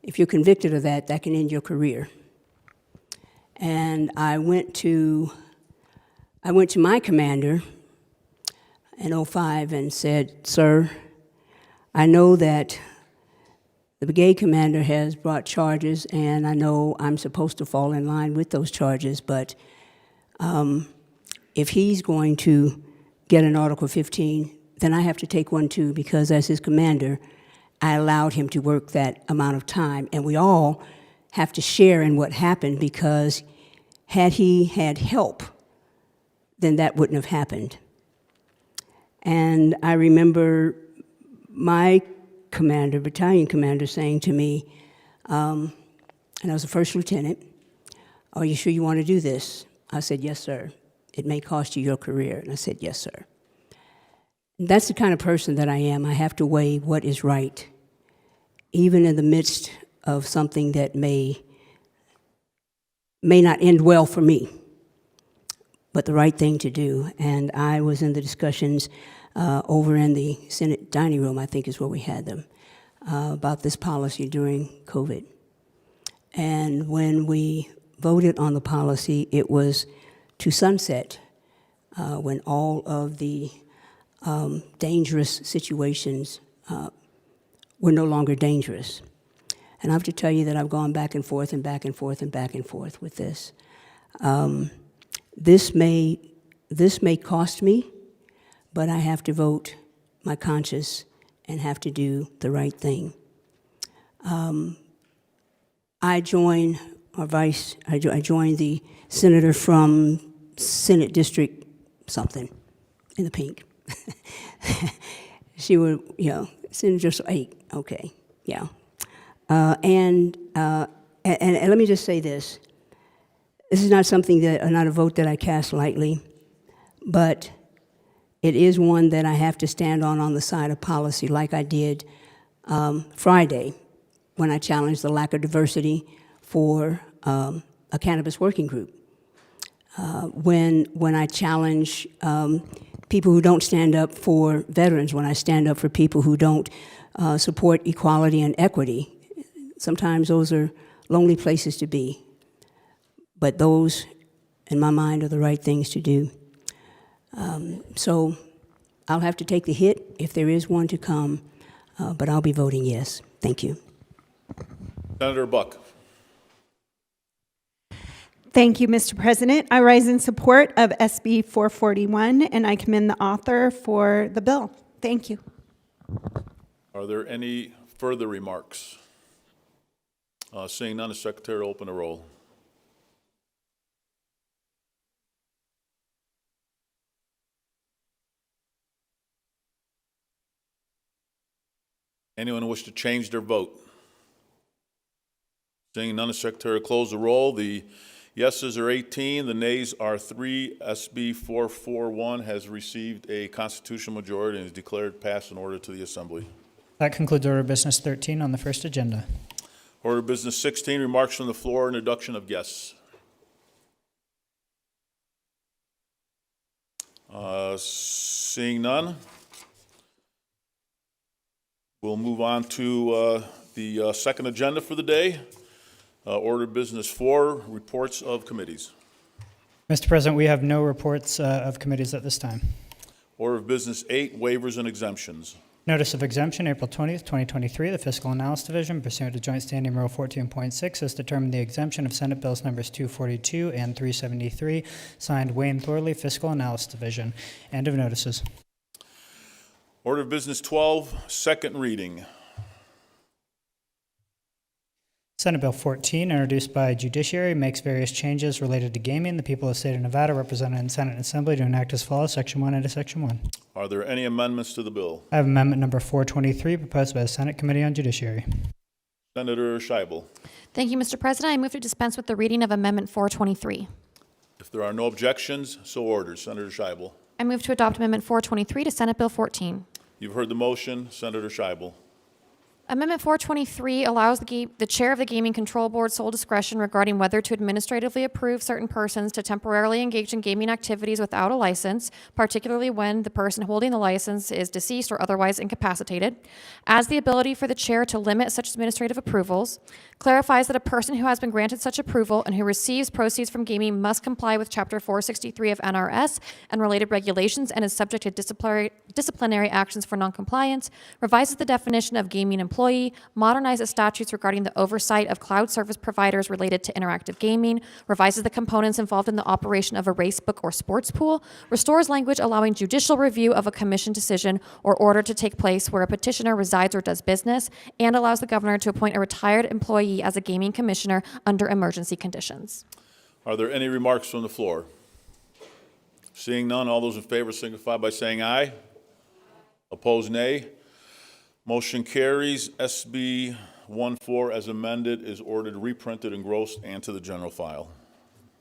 if you're convicted of that, that can end your career. And I went to my commander in 2005 and said, "Sir, I know that the brigade commander has brought charges, and I know I'm supposed to fall in line with those charges, but if he's going to get an Article 15, then I have to take one too, because as his commander, I allowed him to work that amount of time, and we all have to share in what happened, because had he had help, then that wouldn't have happened." And I remember my commander, battalion commander, saying to me, and I was a first lieutenant, "Are you sure you want to do this?" I said, "Yes, sir. It may cost you your career." And I said, "Yes, sir." And that's the kind of person that I am. I have to weigh what is right, even in the midst of something that may not end well for me, but the right thing to do. And I was in the discussions over in the Senate dining room, I think is where we had them, about this policy during COVID. And when we voted on the policy, it was to sunset when all of the dangerous situations were no longer dangerous. And I have to tell you that I've gone back and forth and back and forth and back and forth with this. This may cost me, but I have to vote my conscience and have to do the right thing. I joined the senator from Senate District something in the pink. She would, Senator 8, okay, yeah. And let me just say this. This is not not a vote that I cast lightly, but it is one that I have to stand on the side of policy, like I did Friday when I challenged the lack of diversity for a cannabis working group. When I challenge people who don't stand up for veterans, when I stand up for people who don't support equality and equity. Sometimes those are lonely places to be, but those, in my mind, are the right things to do. So I'll have to take the hit if there is one to come, but I'll be voting yes. Thank you. Senator Buck. Thank you, Mr. President. I rise in support of SB 441, and I commend the author for the bill. Thank you. Are there any further remarks? Seeing none, the Secretary will open the roll. Anyone wish to change their vote? Seeing none, the Secretary will close the roll. The yeses are 18, the nays are 3. SB 441 has received a constitutional majority and is declared passed and ordered to the Assembly. That concludes Order of Business 13 on the first agenda. Order of Business 16, remarks from the floor, introduction of guests. Seeing none, we'll move on to the second agenda for the day. Order of Business 4, reports of committees. Mr. President, we have no reports of committees at this time. Order of Business 8, waivers and exemptions. Notice of exemption, April 20th, 2023. The Fiscal Analysis Division, pursuant to Joint Standing Rule 14.6, has determined the exemption of Senate Bills numbers 242 and 373, signed Wayne Thorley, Fiscal Analysis Division. End of notices. Order of Business 12, second reading. Senate Bill 14, introduced by Judiciary, makes various changes related to gaming. The people of the state of Nevada, represented in Senate and Assembly, to enact as follows, Section 1 into Section 1. Are there any amendments to the bill? I have amendment number 423, proposed by the Senate Committee on Judiciary. Senator Scheibel. Thank you, Mr. President. I move to dispense with the reading of Amendment 423. If there are no objections, so ordered. Senator Scheibel. I move to adopt Amendment 423 to Senate Bill 14. You've heard the motion. Senator Scheibel. Amendment 423 allows the chair of the Gaming Control Board sole discretion regarding whether to administratively approve certain persons to temporarily engage in gaming activities without a license, particularly when the person holding the license is deceased or otherwise incapacitated, adds the ability for the chair to limit such administrative approvals, clarifies that a person who has been granted such approval and who receives proceeds from gaming must comply with Chapter 463 of NRS and related regulations and is subject to disciplinary actions for noncompliance, revises the definition of gaming employee, modernizes statutes regarding the oversight of cloud service providers related to interactive gaming, revises the components involved in the operation of a racebook or sports pool, restores language allowing judicial review of a commission decision or order to take place where a petitioner resides or does business, and allows the governor to appoint a retired employee as a gaming commissioner under emergency conditions. Are there any remarks from the floor? Seeing none, all those in favor signify by saying aye. Opposed, nay. Motion carries. SB 14 as amended is ordered reprinted, engrossed, and to the general file.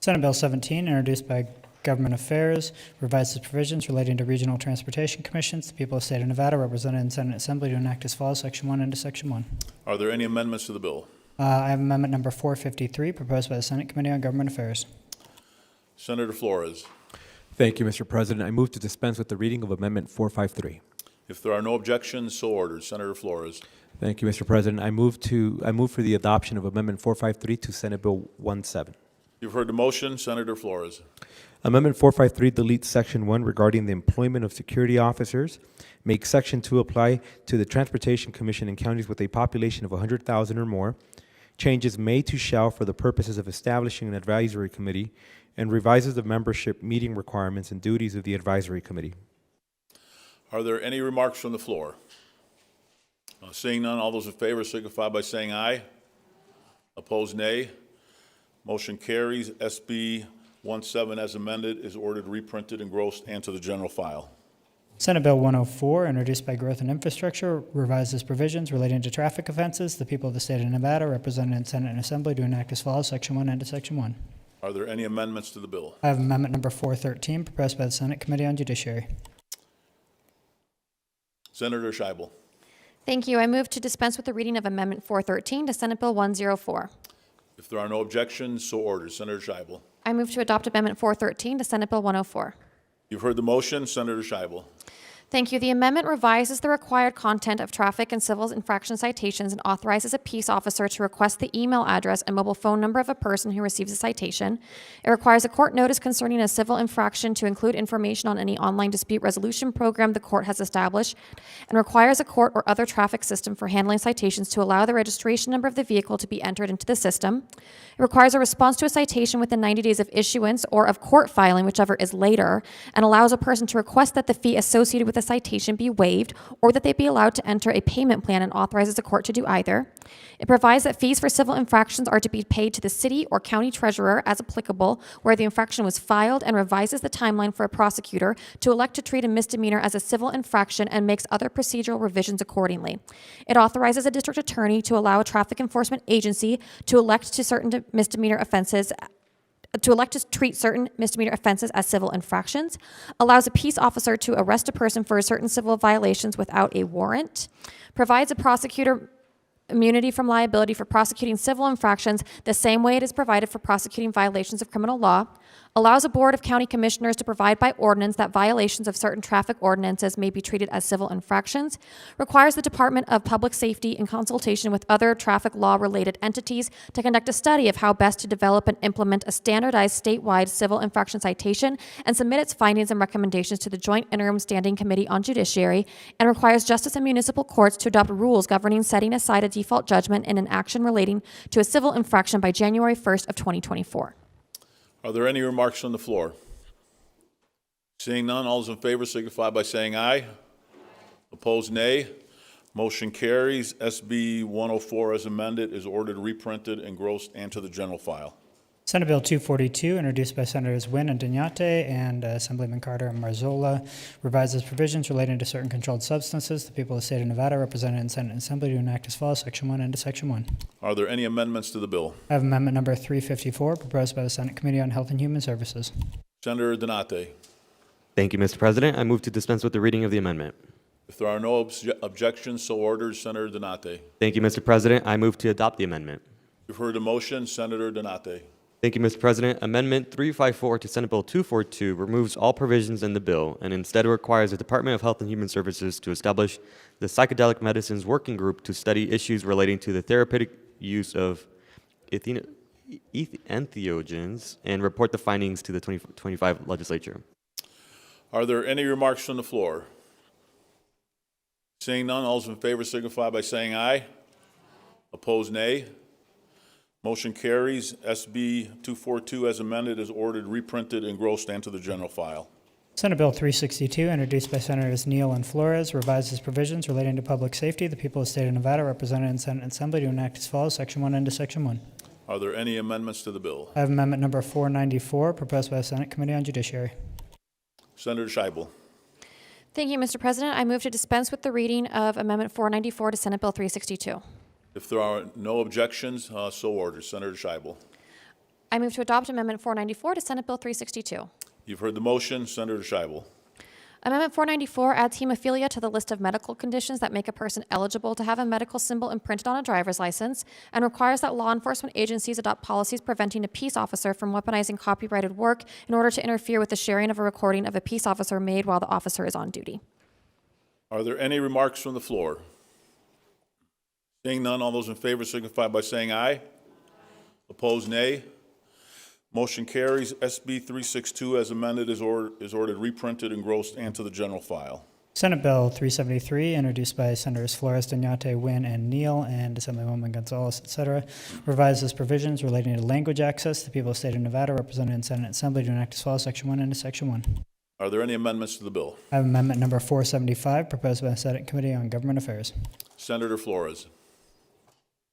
Senate Bill 17, introduced by Government Affairs, revises provisions relating to regional transportation commissions. The people of the state of Nevada, represented in Senate and Assembly, to enact as follows, Section 1 into Section 1. Are there any amendments to the bill? I have amendment number 453, proposed by the Senate Committee on Government Affairs. Senator Flores. Thank you, Mr. President. I move to dispense with the reading of Amendment 453. If there are no objections, so ordered. Senator Flores. Thank you, Mr. President. I move for the adoption of Amendment 453 to Senate Bill 17. You've heard the motion. Senator Flores. Amendment 453 deletes Section 1 regarding the employment of security officers make Section 2 apply to the Transportation Commission in counties with a population of 100,000 or more, changes may to shall for the purposes of establishing an advisory committee, and revises the membership meeting requirements and duties of the advisory committee. Are there any remarks from the floor? Seeing none, all those in favor signify by saying aye. Opposed, nay. Motion carries. SB 17 as amended is ordered reprinted, engrossed, and to the general file. Senate Bill 104, introduced by Growth and Infrastructure, revises provisions relating to traffic offenses. The people of the state of Nevada, represented in Senate and Assembly, do enact as follows, Section 1 and to Section 1. Are there any amendments to the bill? I have amendment number 413, proposed by the Senate Committee on Judiciary. Senator Scheibel. Thank you. I move to dispense with the reading of Amendment 413 to Senate Bill 104. If there are no objections, so ordered. Senator Scheibel. I move to adopt Amendment 413 to Senate Bill 104. You've heard the motion. Senator Scheibel. Thank you. The amendment revises the required content of traffic and civil infraction citations and authorizes a peace officer to request the email address and mobile phone number of a person who receives a citation. It requires a court notice concerning a civil infraction to include information on any online dispute resolution program the court has established, and requires a court or other traffic system for handling citations to allow the registration number of the vehicle to be entered into the system. It requires a response to a citation within 90 days of issuance or of court filing, whichever is later, and allows a person to request that the fee associated with the citation be waived or that they be allowed to enter a payment plan, and authorizes the court to do either. It provides that fees for civil infractions are to be paid to the city or county treasurer as applicable where the infraction was filed, and revises the timeline for a prosecutor to elect to treat a misdemeanor as a civil infraction and makes other procedural revisions accordingly. It authorizes a district attorney to allow a traffic enforcement agency to elect to treat certain misdemeanor offenses as civil infractions, allows a peace officer to arrest a person for certain civil violations without a warrant, provides a prosecutor immunity from liability for prosecuting civil infractions the same way it is provided for prosecuting violations of criminal law, allows a board of county commissioners to provide by ordinance that violations of certain traffic ordinances may be treated as civil infractions, requires the Department of Public Safety in consultation with other traffic law related entities to conduct a study of how best to develop and implement a standardized statewide civil infraction citation and submit its findings and recommendations to the Joint Interim Standing Committee on Judiciary, and requires justice and municipal courts to adopt rules governing setting aside a default judgment in an action relating to a civil infraction by January 1st of 2024. Are there any remarks from the floor? Seeing none, all those in favor signify by saying aye. Opposed, nay. Motion carries. SB 104 as amended is ordered reprinted, engrossed, and to the general file. Senate Bill 242, introduced by Senators Wynn and Dignate and Assemblyman Carter and Marzola, revises provisions relating to certain controlled substances. The people of the state of Nevada, represented in Senate and Assembly, do enact as follows, Section 1 and to Section 1. Are there any amendments to the bill? I have amendment number 354, proposed by the Senate Committee on Health and Human Services. Senator Donate. Thank you, Mr. President. I move to dispense with the reading of the amendment. If there are no objections, so ordered. Senator Donate. Thank you, Mr. President. I move to adopt the amendment. You've heard the motion. Senator Donate. Thank you, Mr. President. Amendment 354 to Senate Bill 242 removes all provisions in the bill and instead requires the Department of Health and Human Services to establish the Psychedelic Medicines Working Group to study issues relating to the therapeutic use of entheogens and report the findings to the 2025 legislature. Are there any remarks from the floor? Seeing none, all those in favor signify by saying aye. Opposed, nay. Motion carries. SB 242 as amended is ordered reprinted, engrossed, and to the general file. Senate Bill 362, introduced by Senators Neal and Flores, revises provisions relating to public safety. The people of the state of Nevada, represented in Senate and Assembly, do enact as follows, Section 1 and to Section 1. Are there any amendments to the bill? I have amendment number 494, proposed by the Senate Committee on Judiciary. Senator Scheibel. Thank you, Mr. President. I move to dispense with the reading of Amendment 494 to Senate Bill 362. If there are no objections, so ordered. Senator Scheibel. I move to adopt Amendment 494 to Senate Bill 362. You've heard the motion. Senator Scheibel. Amendment 494 adds hemophilia to the list of medical conditions that make a person eligible to have a medical symbol imprinted on a driver's license, and requires that law enforcement agencies adopt policies preventing a peace officer from weaponizing copyrighted work in order to interfere with the sharing of a recording of a peace officer made while the officer is on duty. Are there any remarks from the floor? Seeing none, all those in favor signify by saying aye. Opposed, nay. Motion carries. SB 362 as amended is ordered reprinted, engrossed, and to the general file. Senate Bill 373, introduced by Senators Flores, Danyate, Wynn, and Neal, and Assemblywoman Gonzalez, etc., revises provisions relating to language access. The people of the state of Nevada, represented in Senate Assembly, do enact as follows: Section 1 into Section 1. Are there any amendments to the bill? I have amendment number 475, proposed by the Senate Committee on Government Affairs. Senator Flores.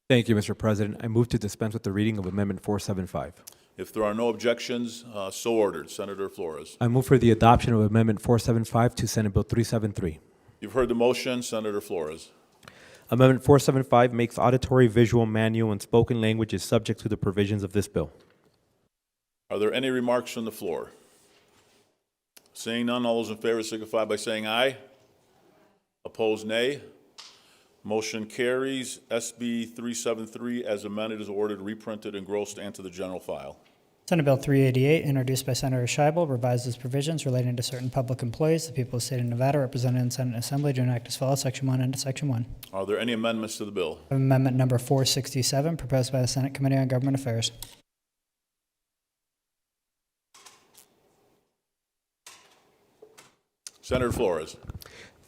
Thank you, Mr. President. I move to dispense with the reading of Amendment 475. If there are no objections, so ordered. Senator Flores. I move for the adoption of Amendment 475 to Senate Bill 373. You've heard the motion. Senator Flores. Amendment 475 makes auditory, visual, manual, and spoken languages subject to the provisions of this bill. Are there any remarks from the floor? Seeing none, all those in favor signify by saying aye. Opposed, nay. Motion carries. SB 373 as amended is ordered, reprinted, engrossed, and to the general file. Senate Bill 388, introduced by Senator Scheibel, revises provisions relating to certain public employees. The people of the state of Nevada, represented in Senate Assembly, do enact as follows: Section 1 into Section 1. Are there any amendments to the bill? Amendment number 467, proposed by the Senate Committee on Government Affairs. Senator Flores.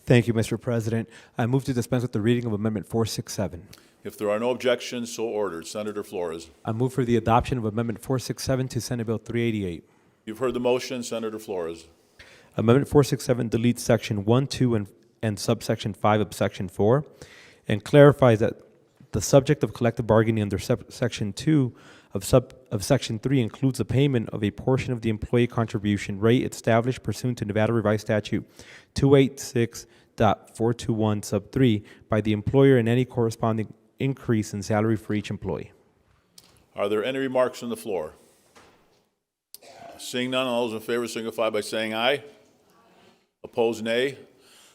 Thank you, Mr. President. I move to dispense with the reading of Amendment 467. If there are no objections, so ordered. Senator Flores. I move for the adoption of Amendment 467 to Senate Bill 388. You've heard the motion. Senator Flores. Amendment 467 deletes Section 1, 2, and subsection 5 of Section 4 and clarifies that the subject of collective bargaining under Section 2 of Section 3 includes the payment of a portion of the employee contribution rate established pursuant to Nevada Revised Statute 286.421 sub 3 by the employer and any corresponding increase in salary for each employee. Are there any remarks from the floor? Seeing none, all those in favor signify by saying aye. Opposed, nay.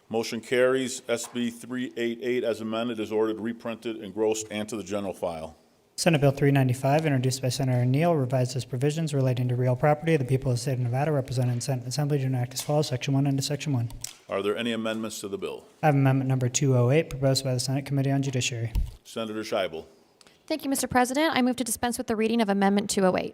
Motion carries. SB 388 as amended is ordered, reprinted, engrossed, and to the general file. Senate Bill 395, introduced by Senator Neal, revises provisions relating to real property of the people of the state of Nevada, represented in Senate Assembly, do enact as follows: Section 1 into Section 1. Are there any amendments to the bill? I have amendment number 208, proposed by the Senate Committee on Judiciary. Senator Scheibel. Thank you, Mr. President. I move to dispense with the reading of Amendment 208.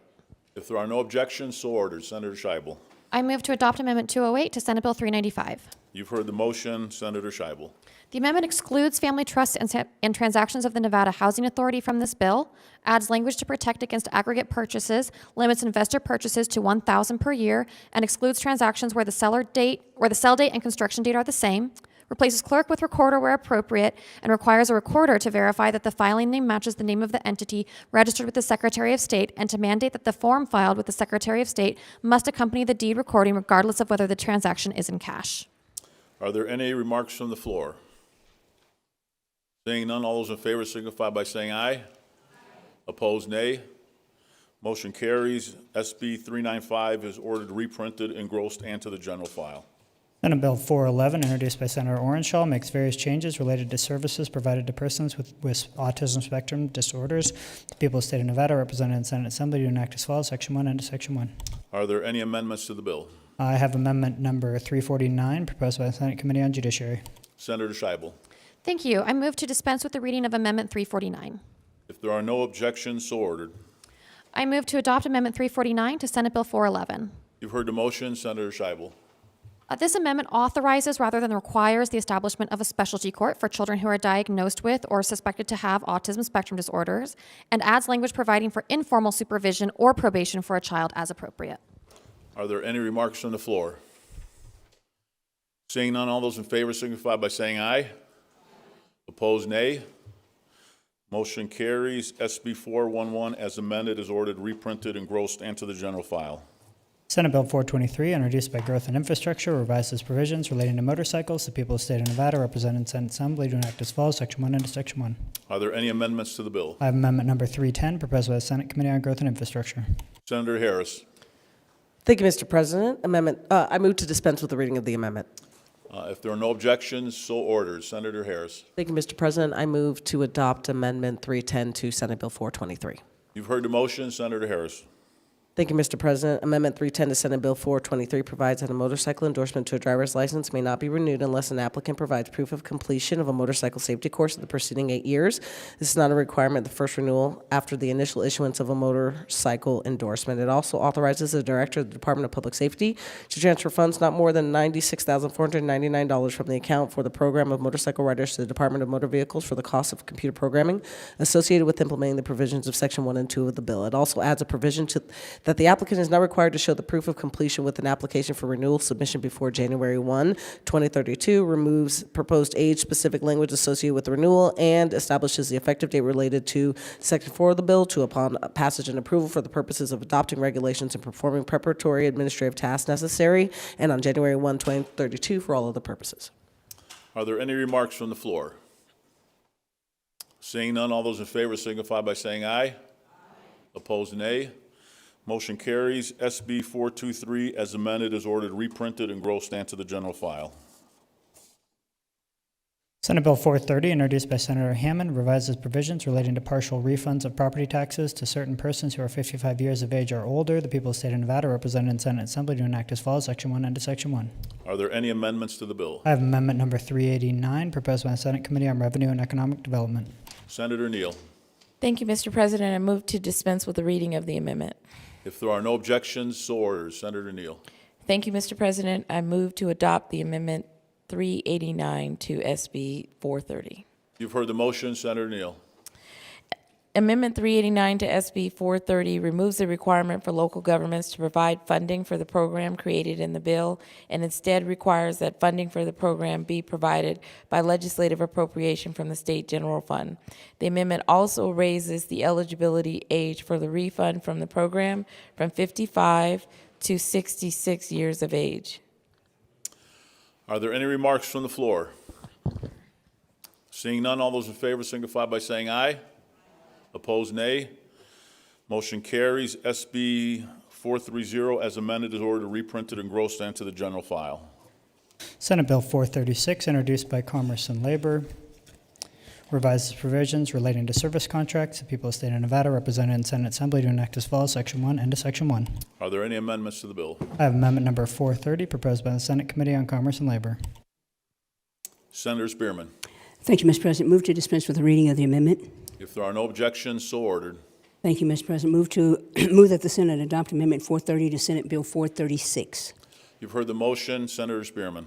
If there are no objections, so ordered. Senator Scheibel. I move to adopt Amendment 208 to Senate Bill 395. You've heard the motion. Senator Scheibel. The amendment excludes family trusts and transactions of the Nevada Housing Authority from this bill, adds language to protect against aggregate purchases, limits investor purchases to 1,000 per year, and excludes transactions where the sell date and construction date are the same, replaces clerk with recorder where appropriate, and requires a recorder to verify that the filing name matches the name of the entity registered with the Secretary of State, and to mandate that the form filed with the Secretary of State must accompany the deed recording regardless of whether the transaction is in cash. Are there any remarks from the floor? Seeing none, all those in favor signify by saying aye. Opposed, nay. Motion carries. SB 395 is ordered, reprinted, engrossed, and to the general file. Senate Bill 411, introduced by Senator Orenshaw, makes various changes related to services provided to persons with autism spectrum disorders. The people of the state of Nevada, represented in Senate Assembly, do enact as follows: Section 1 into Section 1. Are there any amendments to the bill? I have amendment number 349, proposed by the Senate Committee on Judiciary. Senator Scheibel. Thank you. I move to dispense with the reading of Amendment 349. If there are no objections, so ordered. I move to adopt Amendment 349 to Senate Bill 411. You've heard the motion. Senator Scheibel. This amendment authorizes rather than requires the establishment of a specialty court for children who are diagnosed with or suspected to have autism spectrum disorders, and adds language providing for informal supervision or probation for a child as appropriate. Are there any remarks from the floor? Seeing none, all those in favor signify by saying aye. Opposed, nay. Motion carries. SB 411 as amended is ordered, reprinted, engrossed, and to the general file. Senate Bill 423, introduced by Growth and Infrastructure, revises provisions relating to motorcycles. The people of the state of Nevada, represented in Senate Assembly, do enact as follows: Section 1 into Section 1. Are there any amendments to the bill? I have amendment number 310, proposed by the Senate Committee on Growth and Infrastructure. Senator Harris. Thank you, Mr. President. I move to dispense with the reading of the amendment. If there are no objections, so ordered. Senator Harris. Thank you, Mr. President. I move to adopt Amendment 310 to Senate Bill 423. You've heard the motion. Senator Harris. Thank you, Mr. President. Amendment 310 to Senate Bill 423 provides that a motorcycle endorsement to a driver's license may not be renewed unless an applicant provides proof of completion of a motorcycle safety course in the preceding 8 years. This is not a requirement, the first renewal after the initial issuance of a motorcycle endorsement. It also authorizes the Director of the Department of Public Safety to transfer funds not more than $96,499 from the account for the program of motorcycle riders to the Department of Motor Vehicles for the cost of computer programming associated with implementing the provisions of Section 1 and 2 of the bill. It also adds a provision that the applicant is not required to show the proof of completion with an application for renewal submission before January 1, 2032, removes proposed age-specific language associated with the renewal, and establishes the effective date related to Section 4 of the bill to upon passage and approval for the purposes of adopting regulations and performing preparatory administrative tasks necessary, and on January 1, 2032 for all other purposes. Are there any remarks from the floor? Seeing none, all those in favor signify by saying aye. Opposed, nay. Motion carries. SB 423 as amended is ordered reprinted and grossed into the general file. Senate Bill 430, introduced by Senator Hammond, revises provisions relating to partial refunds of property taxes to certain persons who are 55 years of age or older. The people of the state of Nevada, represented in Senate Assembly, to enact as follows. Section 1 into Section 1. Are there any amendments to the bill? I have amendment number 389, proposed by the Senate Committee on Revenue and Economic Development. Senator Neal. Thank you, Mr. President. I move to dispense with the reading of the amendment. If there are no objections, so ordered. Senator Neal. Thank you, Mr. President. I move to adopt the amendment 389 to SB 430. You've heard the motion. Senator Neal. Amendment 389 to SB 430 removes the requirement for local governments to provide funding for the program created in the bill, and instead requires that funding for the program be provided by legislative appropriation from the state general fund. The amendment also raises the eligibility age for the refund from the program from 55 to 66 years of age. Are there any remarks from the floor? Seeing none, all those in favor signify by saying aye. Opposed, nay. Motion carries. SB 430 as amended is ordered reprinted and grossed into the general file. Senate Bill 436, introduced by Commerce and Labor, revises provisions relating to service contracts. The people of the state of Nevada, represented in Senate Assembly, to enact as follows. Section 1 into Section 1. Are there any amendments to the bill? I have amendment number 430, proposed by the Senate Committee on Commerce and Labor. Senator Spearman. Thank you, Mr. President. Move to dispense with the reading of the amendment. If there are no objections, so ordered. Thank you, Mr. President. Move that the Senate adopt Amendment 430 to Senate Bill 436. You've heard the motion. Senator Spearman.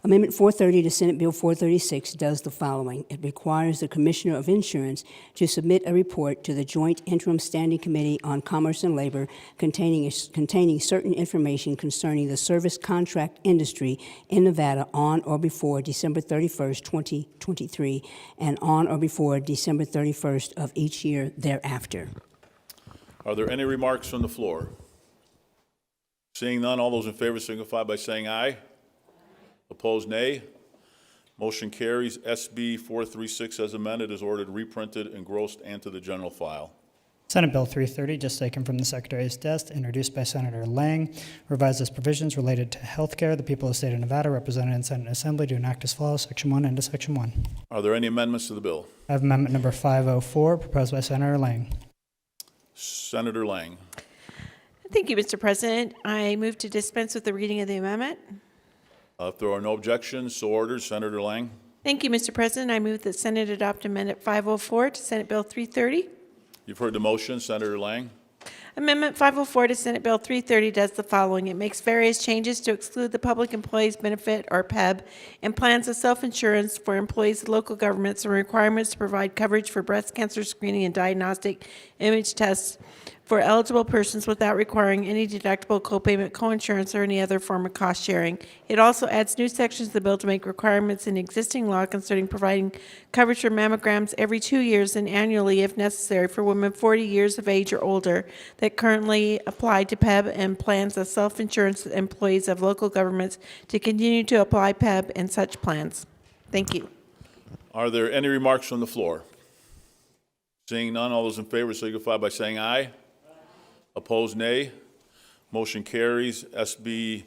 Amendment 430 to Senate Bill 436 does the following. It requires the Commissioner of Insurance to submit a report to the Joint Interim Standing Committee on Commerce and Labor containing certain information concerning the service contract industry in Nevada on or before December 31st, 2023, and on or before December 31st of each year thereafter. Are there any remarks from the floor? Seeing none, all those in favor signify by saying aye. Opposed, nay. Motion carries. SB 436 as amended is ordered reprinted and grossed into the general file. Senate Bill 330, just taken from the Secretary's desk, introduced by Senator Lang, revises provisions related to health care. The people of the state of Nevada, represented in Senate Assembly, to enact as follows. Section 1 into Section 1. Are there any amendments to the bill? I have amendment number 504, proposed by Senator Lang. Senator Lang. Thank you, Mr. President. I move to dispense with the reading of the amendment. If there are no objections, so ordered. Senator Lang. Thank you, Mr. President. I move that Senate adopt Amendment 504 to Senate Bill 330. You've heard the motion. Senator Lang. Amendment 504 to Senate Bill 330 does the following. It makes various changes to exclude the Public Employees Benefit, or PEB, and plans of self-insurance for employees of local governments and requirements to provide coverage for breast cancer screening and diagnostic image tests for eligible persons without requiring any deductible copayment, coinsurance, or any other form of cost sharing. It also adds new sections of the bill to make requirements in existing law concerning providing coverage for mammograms every 2 years and annually if necessary for women 40 years of age or older that currently apply to PEB, and plans of self-insurance employees of local governments to continue to apply PEB and such plans. Thank you. Are there any remarks from the floor? Seeing none, all those in favor signify by saying aye. Opposed, nay. Motion carries. SB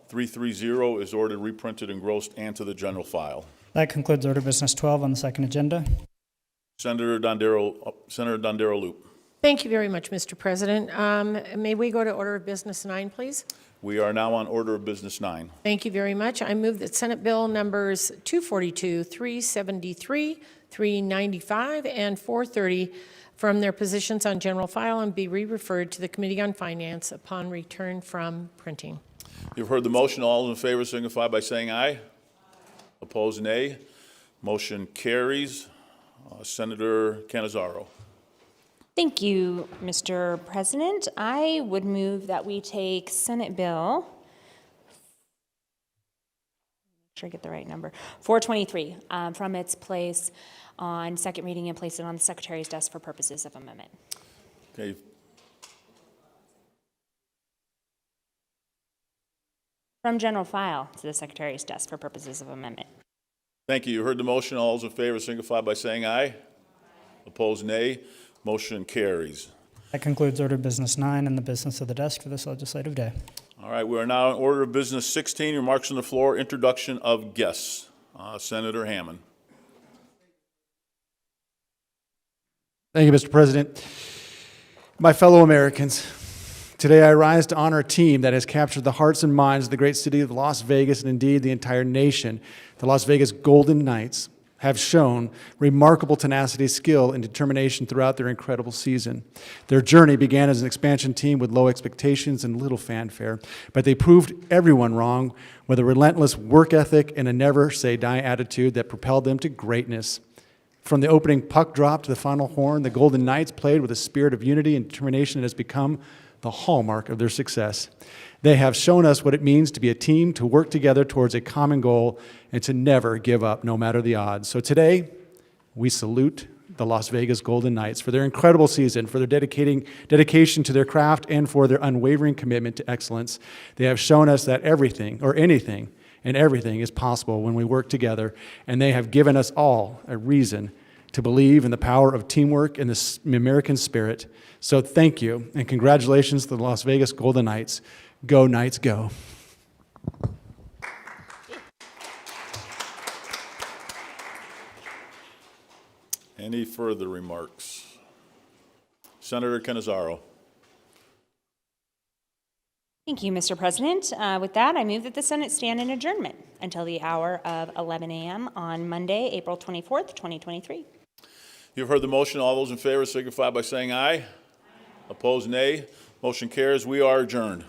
330 is ordered reprinted and grossed into the general file. That concludes Order of Business 12 on the second agenda. Senator Dondero Loop. Thank you very much, Mr. President. May we go to order of business 9, please? We are now on order of business 9. Thank you very much. I move that Senate Bill numbers 242, 373, 395, and 430 from their positions on general file and be re-referred to the Committee on Finance upon return from printing. You've heard the motion. All in favor signify by saying aye. Opposed, nay. Motion carries. Senator Cannizzaro. Thank you, Mr. President. I would move that we take Senate Bill, make sure I get the right number, 423 from its place on second reading and place it on the Secretary's desk for purposes of amendment. Okay. From general file to the Secretary's desk for purposes of amendment. Thank you. You heard the motion. All those in favor signify by saying aye. Opposed, nay. Motion carries. That concludes order of business 9 and the business of the desk for this legislative day. All right, we are now in order of business 16. Remarks on the floor. Introduction of guests. Senator Hammond. Thank you, Mr. President. My fellow Americans, today I rise to honor a team that has captured the hearts and minds of the great city of Las Vegas and indeed the entire nation. The Las Vegas Golden Knights have shown remarkable tenacity, skill, and determination throughout their incredible season. Their journey began as an expansion team with low expectations and little fanfare, but they proved everyone wrong with a relentless work ethic and a never-say-die attitude that propelled them to greatness. From the opening puck drop to the final horn, the Golden Knights played with a spirit of unity and determination that has become the hallmark of their success. They have shown us what it means to be a team, to work together towards a common goal, and to never give up, no matter the odds. So today, we salute the Las Vegas Golden Knights for their incredible season, for their dedication to their craft, and for their unwavering commitment to excellence. They have shown us that everything, or anything, and everything is possible when we work together, and they have given us all a reason to believe in the power of teamwork and the American spirit. So thank you, and congratulations to the Las Vegas Golden Knights. Go Knights, go. Any further remarks? Senator Cannizzaro. Thank you, Mr. President. With that, I move that the Senate stand in adjournment until the hour of 11 a.m. on Monday, April 24th, 2023. You've heard the motion. All those in favor signify by saying aye. Opposed, nay. Motion carries. We are adjourned.